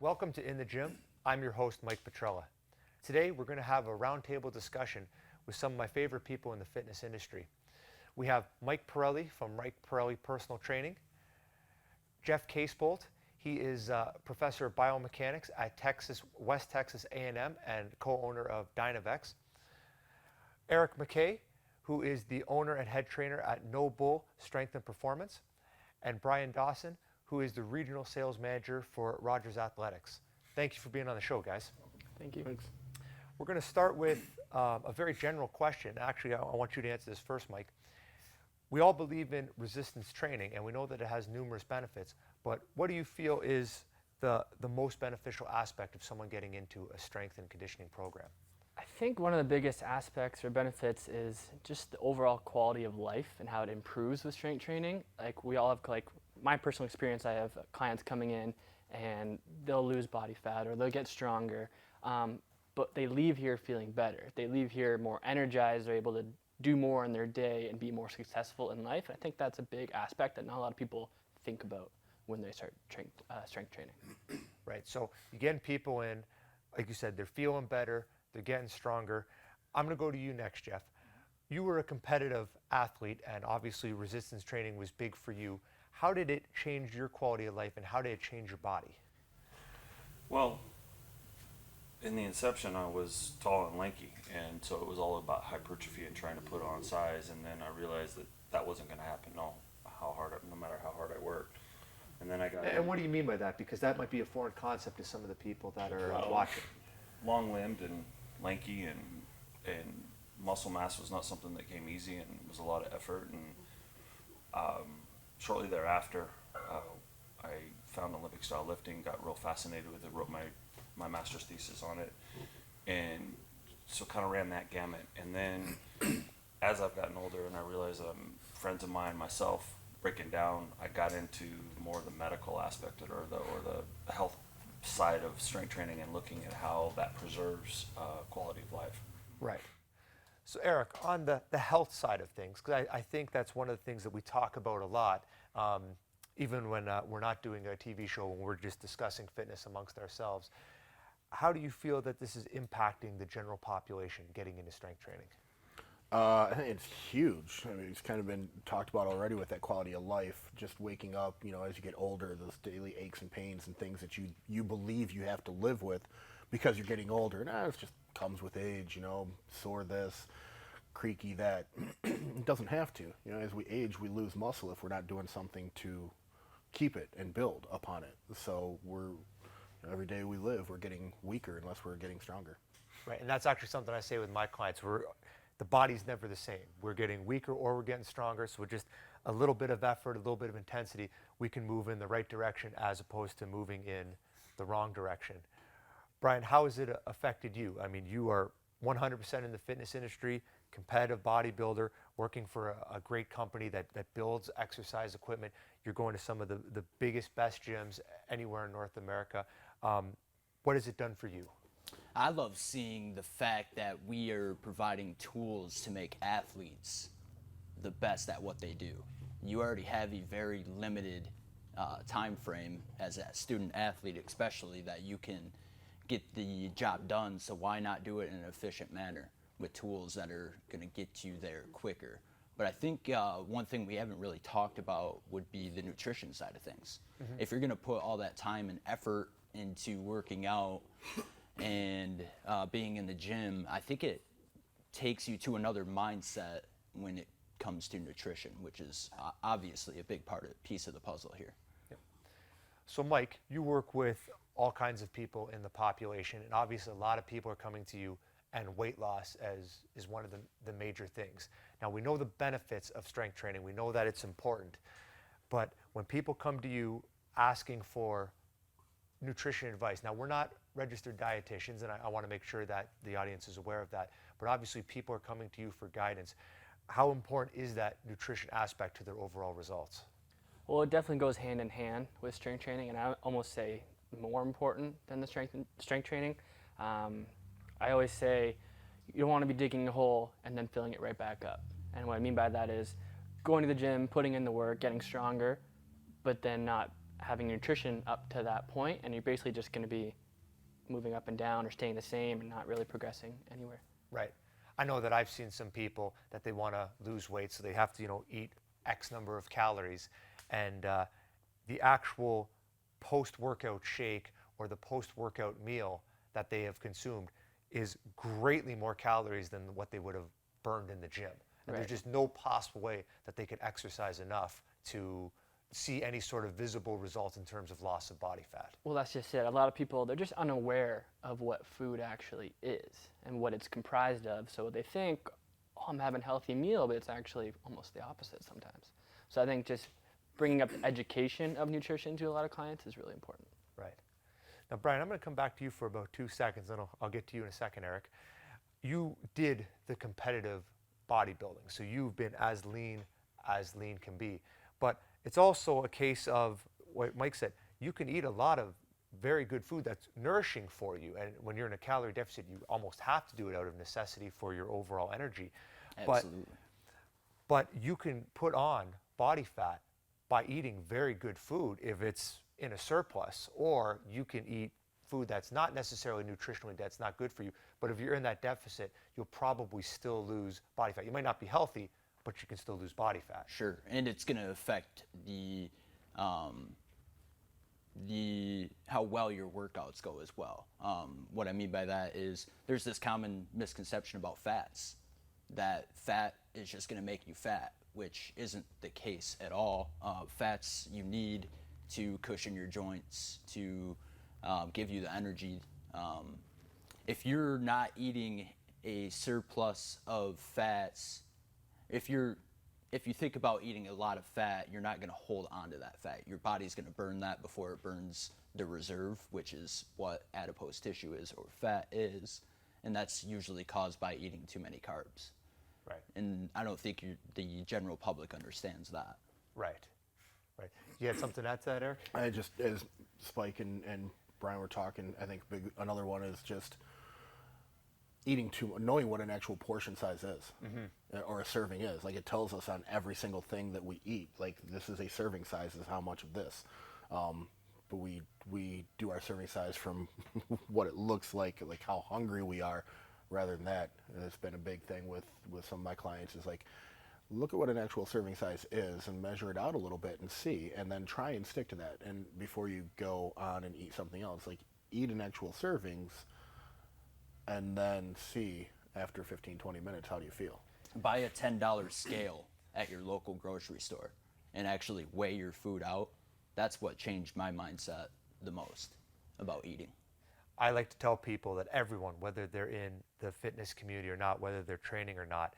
Welcome to In the Gym. I'm your host, Mike Petrella. Today, we're going to have a roundtable discussion with some of my favorite people in the fitness industry. We have Mike Perilli from Mike Perilli Personal Training, Jeff Casebolt. He is a professor of biomechanics at West Texas A&M and co-owner of Dynavec. Erik Mckay, who is the owner and head trainer at No Bull Strength and Performance, and Dawson, who is the regional sales manager for Rogers Athletics. Thank you for being on the show, guys. Thank you. Thanks. We're going to start with a very general question. Actually, I want you to answer this first, Mike. We all believe in resistance training, and we know that it has numerous benefits, but what do you feel is the most beneficial aspect of someone getting into a strength and conditioning program? I think one of the biggest aspects or benefits is just the overall quality of life and how it improves with strength training. Like we all have, like my personal experience, I have clients coming in and they'll lose body fat or they'll get stronger, but they leave here feeling better. They leave here more energized, they're able to do more in their day and be more successful in life. I think that's a big aspect that not a lot of people think about when they start strength training. Right, so you're getting people in, like you said, they're feeling better, they're getting stronger. I'm going to go to you next, Jeff. You were a competitive athlete, and obviously resistance training was big for you. How did it change your quality of life, and how did it change your body? Well, in the inception, I was tall and lanky, and so it was all about hypertrophy and trying to put on size. And then I realized that that wasn't going to happen. No matter how hard I worked. And then I got. And what do you mean by that? Because that might be a foreign concept to some of the people that are watching. Long-limbed and lanky, and muscle mass was not something that came easy, and it was a lot of effort. And shortly thereafter, I found Olympic style lifting, got real fascinated with it, wrote my master's thesis on it, and so kind of ran that gamut. And then as I've gotten older and I realized friends of mine, myself, breaking down, I got into more of the medical aspect of it, or the health side of strength training, and looking at how that preserves quality of life. Right. So Erik, on the health side of things, because I think that's one of the things that we talk about a lot, even when we're not doing a TV show, when we're just discussing fitness amongst ourselves. How do you feel that this is impacting the general population getting into strength training? I think it's huge. I mean, it's kind of been talked about already with that quality of life, just waking up, as you get older, those daily aches and pains and things that you believe you have to live with because you're getting older. Nah, it just comes with age, sore this, creaky that. It doesn't have to. As we age, we lose muscle if we're not doing something to keep it and build upon it. So every day we live, we're getting weaker unless we're getting stronger. Right, and that's actually something I say with my clients. The body's never the same. We're getting weaker or we're getting stronger, so with just a little bit of effort, a little bit of intensity, we can move in the right direction as opposed to moving in the wrong direction. Brian, how has it affected you? I mean, you are 100% in the fitness industry, competitive bodybuilder, working for a great company that builds exercise equipment. You're going to some of the biggest, best gyms anywhere in North America. What has it done for you? I love seeing the fact that we are providing tools to make athletes the best at what they do. You already have a very limited time frame as a student athlete, especially, that you can get the job done, so why not do it in an efficient manner with tools that are going to get you there quicker? But I think one thing we haven't really talked about would be the nutrition side of things. Mm-hmm. If you're going to put all that time and effort into working out and being in the gym, I think it takes you to another mindset when it comes to nutrition, which is obviously a big piece of the puzzle here. Yep. So Mike, you work with all kinds of people in the population, and obviously a lot of people are coming to you, and weight loss is one of the major things. Now, we know the benefits of strength training. We know that it's important. But when people come to you asking for nutrition advice, now we're not registered dietitians, and I want to make sure that the audience is aware of that, but obviously people are coming to you for guidance. How important is that nutrition aspect to their overall results? Well, it definitely goes hand in hand with strength training, and I almost say more important than the strength training. I always say you don't want to be digging a hole and then filling it right back up. And what I mean by that is going to the gym, putting in the work, getting stronger, but then not having nutrition up to that point, and you're basically just going to be moving up and down or staying the same and not really progressing anywhere. Right. I know that I've seen some people that they want to lose weight, so they have to, eat X number of calories, and the actual post-workout shake or the post-workout meal that they have consumed is greatly more calories than what they would have burned in the gym. And Right. there's just no possible way that they could exercise enough to see any sort of visible results in terms of loss of body fat. Well, that's just it. A lot of people, they're just unaware of what food actually is and what it's comprised of. So they think, oh, I'm having a healthy meal, but it's actually almost the opposite sometimes. So I think just bringing up education of nutrition to a lot of clients is really important. Right. Now, Brian, I'm going to come back to you for about 2 seconds, and I'll get to you in a second, Erik. You did the competitive bodybuilding, so you've been as lean can be. But it's also a case of what Mike said. You can eat a lot of very good food that's nourishing for you, and when you're in a calorie deficit, you almost have to do it out of necessity for your overall energy. Absolutely. But you can put on body fat by eating very good food if it's in a surplus, or you can eat food that's not necessarily nutritionally, that's not good for you. But if you're in that deficit, you'll probably still lose body fat. You might not be healthy, but you can still lose body fat. Sure, and it's going to affect the how well your workouts go as well. What I mean by that is there's this common misconception about fats, that fat is just going to make you fat, which isn't the case at all. Fats you need to cushion your joints, to give you the energy. If you're not eating a surplus of fats, if you think about eating a lot of fat, you're not going to hold on to that fat. Your body's going to burn that before it burns the reserve, which is what adipose tissue is or fat is, and that's usually caused by eating too many carbs. Right. And I don't think the general public understands that. Right. Right. You had something to add to that, Erik? I just, as Spike and Brian were talking, I think another one is just knowing what an actual portion size is, or a serving is. Like, it tells us on every single thing that we eat, like, this is a serving size, is how much of this. But we do our serving size from what it looks like how hungry we are, rather than that. And it's been a big thing with some of my clients, is like, look at what an actual serving size is and measure it out a little bit and see, and then try and stick to that. And before you go on and eat something else, like, eat an actual servings and then see after 15, 20 minutes, how do you feel? Buy a $10 scale at your local grocery store and actually weigh your food out. That's what changed my mindset the most about eating. I like to tell people that everyone, whether they're in the fitness community or not, whether they're training or not,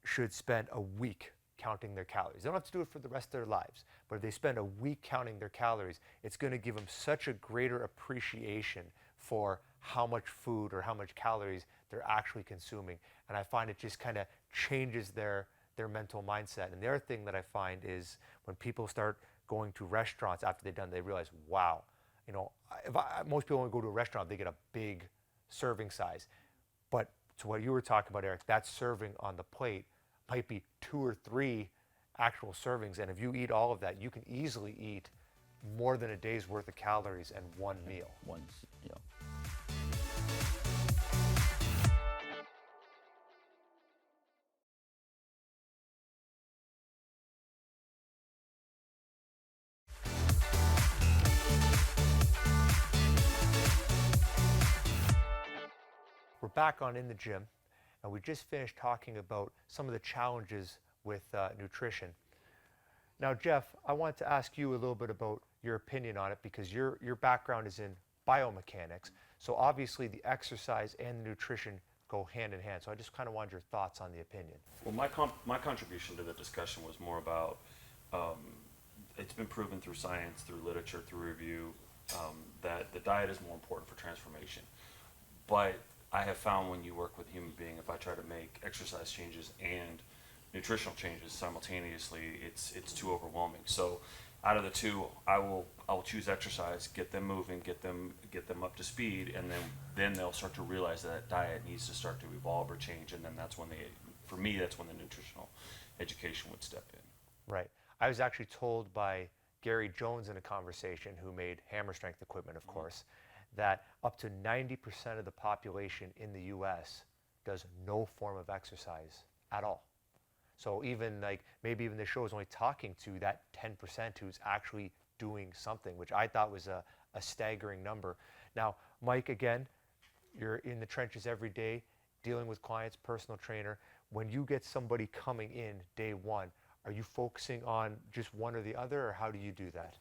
should spend a week counting their calories. They don't have to do it for the rest of their lives, but if they spend a week counting their calories, it's going to give them such a greater appreciation for how much food or how much calories they're actually consuming. And I find it just kind of changes their mental mindset. And the other thing that I find is when people start going to restaurants after they're done, they realize, wow, most people, when they go to a restaurant, they get a big serving size. But to what you were talking about, Erik, that serving on the plate might be 2 or 3 actual servings. And if you eat all of that, you can easily eat more than a day's worth of calories in one meal. We're back on In the Gym, and we just finished talking about some of the challenges with nutrition. Now, Jeff, I wanted to ask you a little bit about your opinion on it, because your background is in biomechanics. So obviously the exercise and the nutrition go hand in hand. So I just kind of wanted your thoughts on the opinion. Well, my contribution to the discussion was more about, it's been proven through science, through literature, through review, that the diet is more important for transformation. But I have found when you work with a human being, if I try to make exercise changes and nutritional changes simultaneously, it's too overwhelming. So out of the two, I'll choose exercise, get them moving, get them up to speed, and then they'll start to realize that diet needs to start to evolve or change, and then that's when for me, that's when the nutritional education would step in. Right. I was actually told by Gary Jones in a conversation, who made hammer strength equipment, of course, that up to 90% of the population in the US does no form of exercise at all. So even like, maybe even the show is only talking to that 10% who's actually doing something, which I thought was a staggering number. Now, Mike, again, you're in the trenches every day, dealing with clients, personal trainer. When you get somebody coming in day one, are you focusing on just one or the other, or how do you do that?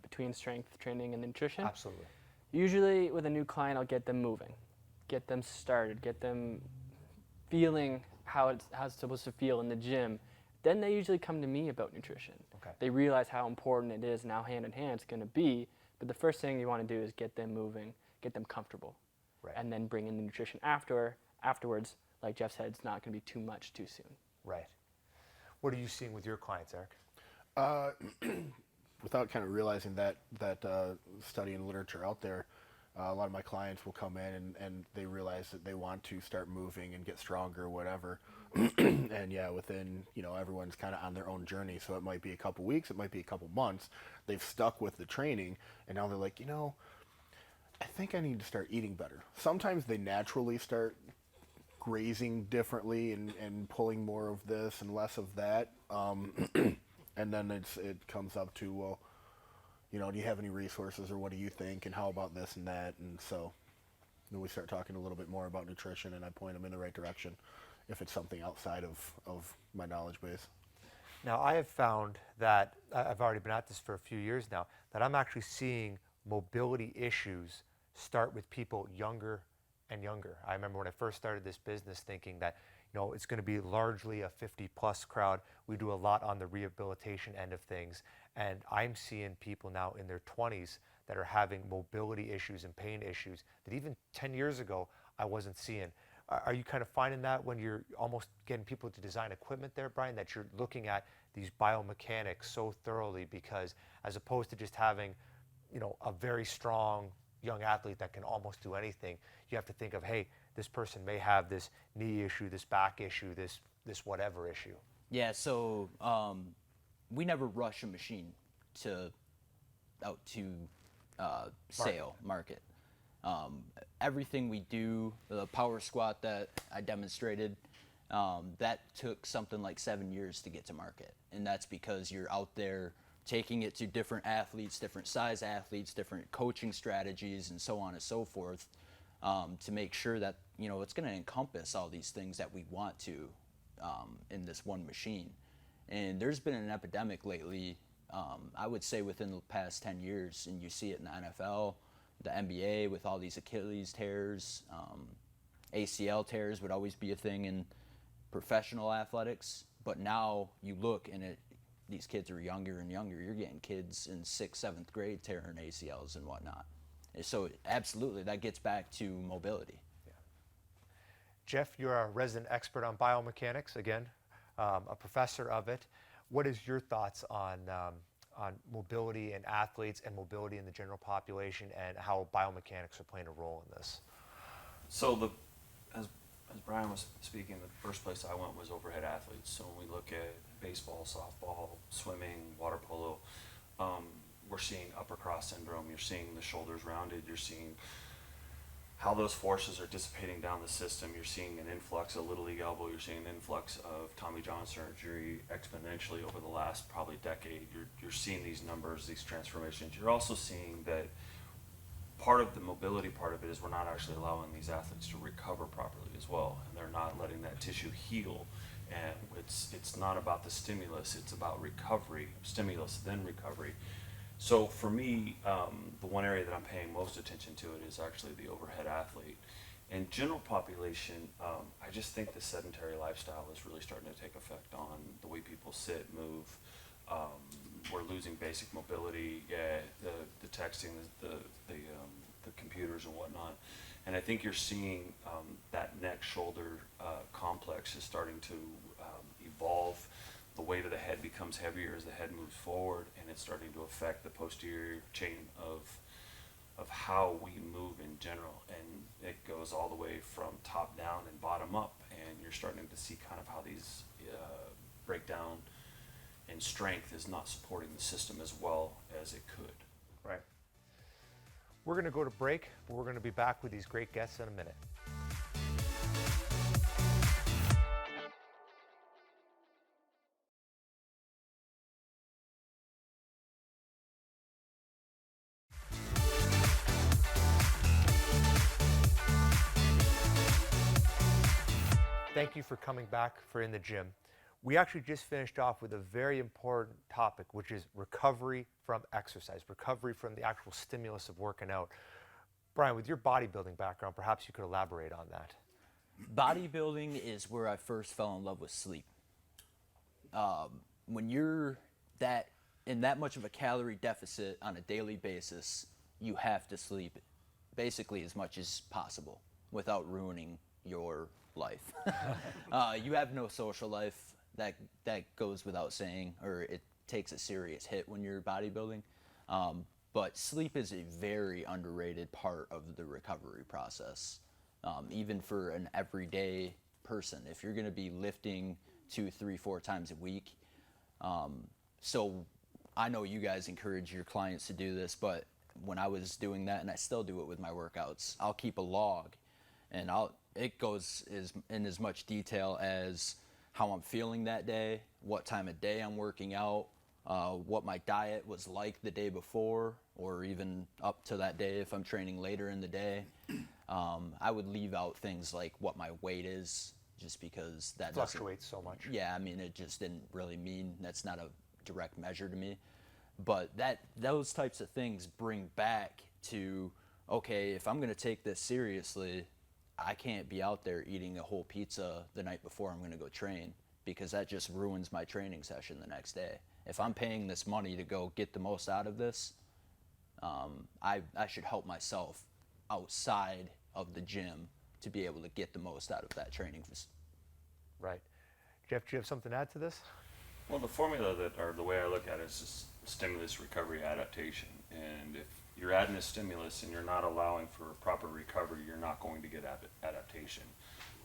Between strength training and nutrition? Absolutely. Usually with a new client, I'll get them moving, get them started, get them feeling how it's supposed to feel in the gym. Then they usually come to me about nutrition. Okay. They realize how important it is and how hand in hand it's going to be. But the first thing you want to do is get them moving, get them comfortable, Right. and then bring in the nutrition afterwards. Like Jeff said, it's not going to be too much too soon. Right. What are you seeing with your clients, Erik? Without kind of realizing that study and literature out there, a lot of my clients will come in and they realize that they want to start moving and get stronger or whatever. And yeah, within, everyone's kind of on their own journey. So it might be a couple weeks, it might be a couple months. They've stuck with the training and now they're like, I think I need to start eating better. Sometimes they naturally start grazing differently and pulling more of this and less of that. And then it comes up to, well, do you have any resources, or what do you think, and how about this and that? And so then we start talking a little bit more about nutrition, and I point them in the right direction if it's something outside of my knowledge base. Now, I have found that, I've already been at this for a few years now, that I'm actually seeing mobility issues start with people younger and younger. I remember when I first started this business thinking that, it's going to be largely a 50-plus crowd. We do a lot on the rehabilitation end of things, and I'm seeing people now in their 20s that are having mobility issues and pain issues that even 10 years ago I wasn't seeing. Are you kind of finding that when you're almost getting people to design equipment there, Brian, that you're looking at these biomechanics so thoroughly, because as opposed to just having, a very strong young athlete that can almost do anything, you have to think of, hey, this person may have this knee issue, this back issue, this whatever issue. Yeah, so we never rush a machine out to sale, market. Everything we do, the power squat that I demonstrated, that took something like 7 years to get to market. And that's because you're out there taking it to different athletes, different size athletes, different coaching strategies, and so on and so forth, to make sure that, it's going to encompass all these things that we want to in this one machine. And there's been an epidemic lately, I would say within the past 10 years, and you see it in the NFL, the NBA with all these Achilles tears, ACL tears would always be a thing in professional athletics. But now you look and these kids are younger and younger. You're getting kids in 6th, 7th grade tearing ACLs and whatnot. And so absolutely, that gets back to mobility. Yeah. Jeff, you're a resident expert on biomechanics, again, a professor of it. What is your thoughts on mobility in athletes and mobility in the general population, and how biomechanics are playing a role in this? So as Brian was speaking, the first place I went was overhead athletes. So when we look at baseball, softball, swimming, water polo, we're seeing upper cross syndrome. You're seeing the shoulders rounded. You're seeing how those forces are dissipating down the system. You're seeing an influx of Little League elbow. You're seeing an influx of Tommy John surgery exponentially over the last probably decade. You're seeing these numbers, these transformations. You're also seeing that part of the mobility part of it is we're not actually allowing these athletes to recover properly as well, and they're not letting that tissue heal. And it's not about the stimulus, it's about recovery, stimulus then recovery. So for me, the one area that I'm paying most attention to it is actually the overhead athlete. In general population, I just think the sedentary lifestyle is really starting to take effect on the way people sit, move. We're losing basic mobility, the texting, the computers and whatnot. And I think you're seeing that neck shoulder complex is starting to evolve. The weight of the head becomes heavier as the head moves forward, and it's starting to affect the posterior chain of how we move in general. And it goes all the way from top down and bottom up, and you're starting to see kind of how these break down and strength is not supporting the system as well as it could. Right. We're going to go to break, but we're going to be back with these great guests in a minute. Thank you for coming back for In the Gym. We actually just finished off with a very important topic, which is recovery from exercise, recovery from the actual stimulus of working out. Brian, with your bodybuilding background, perhaps you could elaborate on that. Bodybuilding is where I first fell in love with sleep. When you're in that much of a calorie deficit on a daily basis, you have to sleep basically as much as possible without ruining your life. You have no social life. That goes without saying, or it takes a serious hit when you're bodybuilding. But sleep is a very underrated part of the recovery process, even for an everyday person. If you're going to be lifting 2, 3, 4 times a week, so I know you guys encourage your clients to do this, but when I was doing that, and I still do it with my workouts, I'll keep a log, and it goes in as much detail as how I'm feeling that day, what time of day I'm working out, what my diet was like the day before, or even up to that day if I'm training later in the day. I would leave out things like what my weight is, just because that Fluctuates so much. Yeah, I mean, it just didn't really mean, that's not a direct measure to me. But those types of things bring back to, okay, if I'm going to take this seriously, I can't be out there eating a whole pizza the night before I'm going to go train, because that just ruins my training session the next day. If I'm paying this money to go get the most out of this, I should help myself outside of the gym to be able to get the most out of that training. Right. Jeff, do you have something to add to this? Well, the formula or the way I look at it is just stimulus, recovery, adaptation. And if you're adding a stimulus and you're not allowing for proper recovery, you're not going to get adaptation.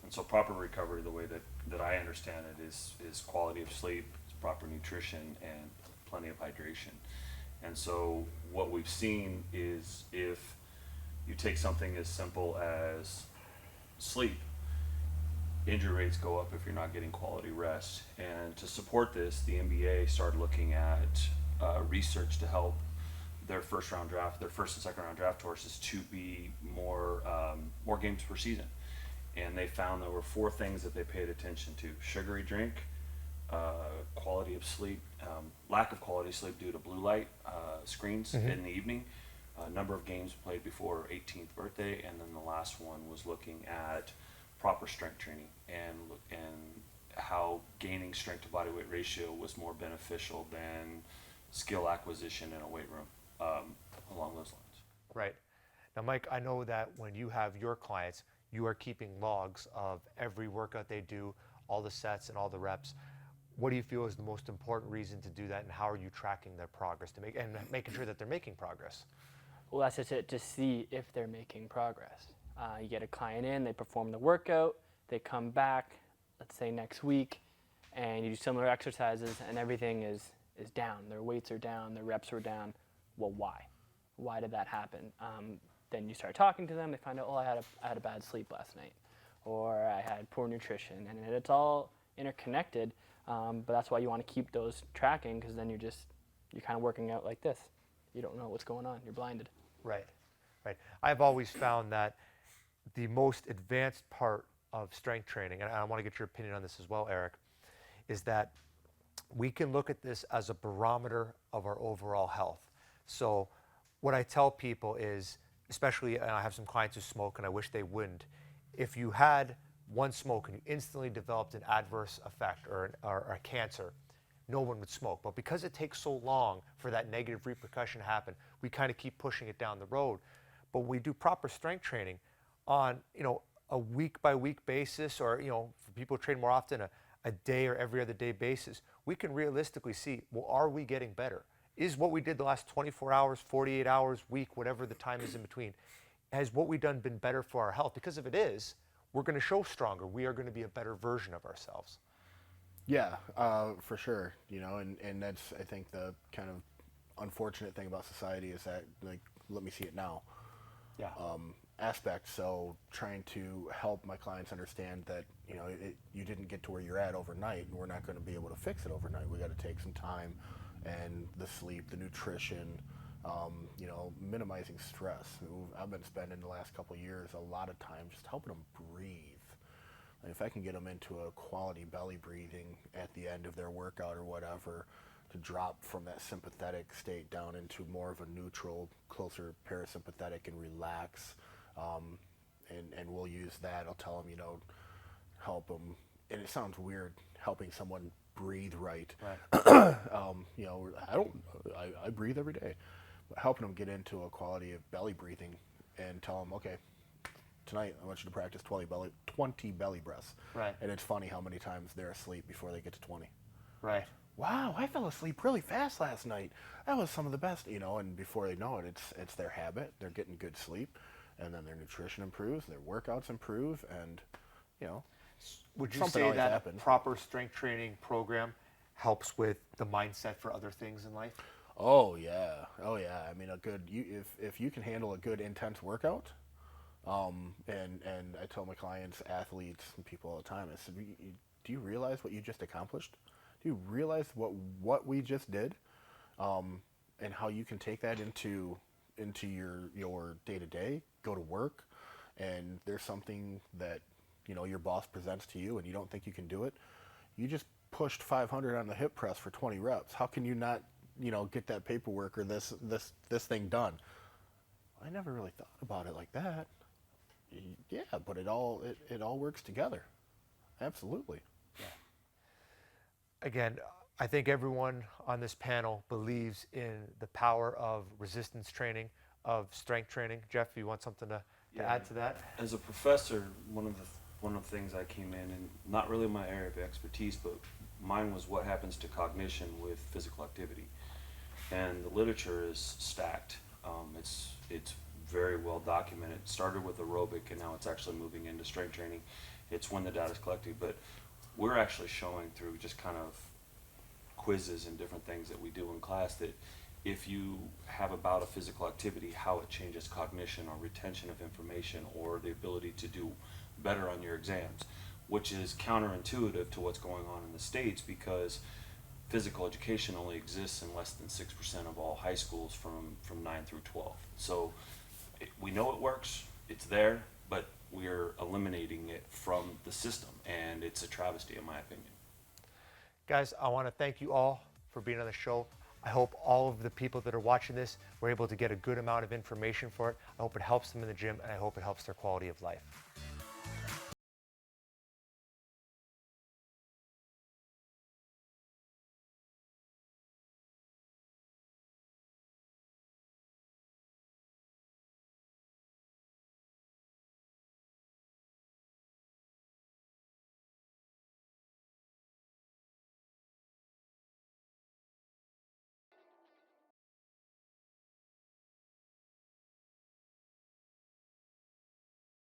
And so proper recovery, the way that I understand it, is quality of sleep, proper nutrition, and plenty of hydration. And so what we've seen is, if you take something as simple as sleep, injury rates go up if you're not getting quality rest. And to support this, the NBA started looking at research to help their first and second round draft horses to be more games per season. And they found there were 4 things that they paid attention to: sugary drink, quality of sleep, lack of quality sleep due to blue light screens in the evening, number of games played before 18th birthday, and then the last one was looking at proper strength training and how gaining strength to body weight ratio was more beneficial than skill acquisition in a weight room, along those lines. Right. Now, Mike, I know that when you have your clients, you are keeping logs of every workout they do, all the sets and all the reps. What do you feel is the most important reason to do that, and how are you tracking their progress and making sure that they're making progress? Well, that's just it, to see if they're making progress. You get a client in, they perform the workout, they come back, let's say next week, and you do similar exercises, and everything is down. Their weights are down, their reps are down. Well, why? Why did that happen? Then you start talking to them, they find out, oh, I had a bad sleep last night, or I had poor nutrition, and it's all interconnected. But that's why you want to keep those tracking, because then you're kind of working out like this. You don't know what's going on. You're blinded. Right, right. I've always found that the most advanced part of strength training, and I want to get your opinion on this as well, Erik, is that we can look at this as a barometer of our overall health. So what I tell people is, especially, and I have some clients who smoke and I wish they wouldn't, if you had one smoke and you instantly developed an adverse effect or a cancer, no one would smoke. But because it takes so long for that negative repercussion to happen, we kind of keep pushing it down the road. But when we do proper strength training on, a week by week basis, or, for people who train more often, a day or every other day basis, we can realistically see, well, are we getting better? Is what we did the last 24 hours, 48 hours, week, whatever the time is in between, has what we've done been better for our health? Because if it is, we're going to show stronger. We are going to be a better version of ourselves. Yeah, for sure. You know, and that's, I think, the kind of unfortunate thing about society is that, like, let me see it now Yeah. aspect. So trying to help my clients understand that, you know, you didn't get to where you're at overnight, and we're not going to be able to fix it overnight. We got to take some time, and the sleep, the nutrition, you know, minimizing stress. I've been spending the last couple of years a lot of time just helping them breathe. And if I can get them into a quality belly breathing at the end of their workout or whatever, to drop from that sympathetic state down into more of a neutral, closer parasympathetic, and relax, and we'll use that. I'll tell them, you know, help them, and it sounds weird helping someone breathe right. You know, I breathe every day, but helping them get into a quality of belly breathing and tell them, okay, tonight I want you to practice 20 belly breaths. Right. And it's funny how many times they're asleep before they get to 20. Right. Wow, I fell asleep really fast last night. That was some of the best, you know, and before they know it, it's their habit. They're getting good sleep, and then their nutrition improves, their workouts improve, and, you know, Would you something say always that happens. proper strength training program helps with the mindset for other things in life? Oh yeah. I mean, if you can handle a good intense workout, and I tell my clients, athletes, and people all the time, I said, do you realize what you just accomplished? Do you realize what we just did, and how you can take that into your day to day, go to work, and there's something that, you know, your boss presents to you and you don't think you can do it. You just pushed 500 on the hip press for 20 reps. How can you not, you know, get that paperwork or this thing done? I never really thought about it like that. Yeah, but it all works together. Absolutely. Again, I think everyone on this panel believes in the power of resistance training, of strength training. Jeff, you want something to add to that? As a professor, one of the things I came in, and not really my area of expertise, but mine was what happens to cognition with physical activity. And the literature is stacked. It's very well documented. It started with aerobic, and now it's actually moving into strength training. It's when the data is collected, but we're actually showing through just kind of quizzes and different things that we do in class that if you have a bout of physical activity, how it changes cognition or retention of information or the ability to do better on your exams, which is counterintuitive to what's going on in the States, because physical education only exists in less than 6% of all high schools from 9 through 12. So we know it works, it's there, but we're eliminating it from the system, and it's a travesty in my opinion. Guys, I want to thank you all for being on the show. I hope all of the people that are watching this were able to get a good amount of information for it. I hope it helps them in the gym, and I hope it helps their quality of life.